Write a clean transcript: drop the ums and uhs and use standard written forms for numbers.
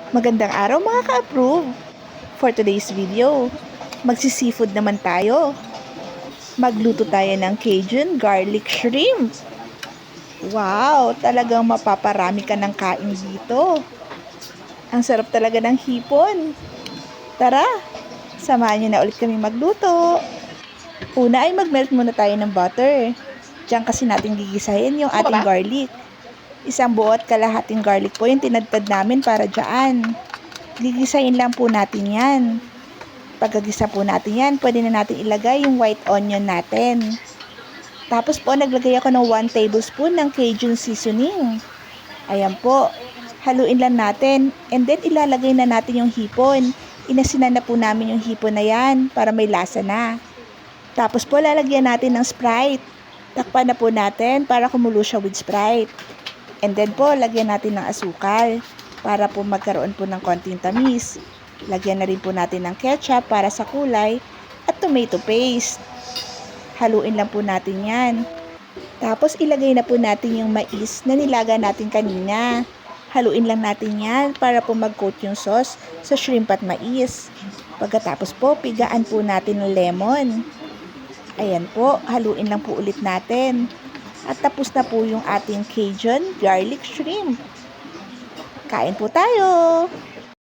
Magandang araw mga ka-approve! For today's video, magsi-seafood naman tayo. Magluto tayo ng Cajun garlic shrimp. Wow! Talagang mapaparami ka ng kain dito. Ang sarap talaga ng hipon. Tara, samahan niyo na ulit kami magluto. Una ay mag-melt muna tayo ng butter. Diyan kasi natin gigisahin yung ating garlic. Isang buo at kalahating garlic po yung tinadtad namin para dyan. Gigisahin lang po natin yan. Pagkagisa po natin yan, pwede na natin ilagay yung white onion natin. Tapos po, naglagay ako ng 1 tablespoon ng Cajun seasoning. Ayan po, haluin lang natin. And then, ilalagay na natin yung hipon. Inasinan na po namin yung hipon na yan para may lasa na. Tapos po, lalagyan natin ng Sprite. Takpan na po natin para kumulo siya with Sprite. And then po, lagyan natin ng asukal para po magkaroon po ng konting tamis. Lagyan na rin po natin ng ketchup para sa kulay at tomato paste. Haluin lang po natin yan. Tapos ilagay na po natin yung mais na nilaga natin kanina. Haluin lang natin yan para po mag-coat yung sauce sa shrimp at mais. Pagkatapos po, pigaan po natin ng lemon. Ayan po, haluin lang po ulit natin. At tapos na po yung ating Cajun garlic shrimp. Kain po tayo!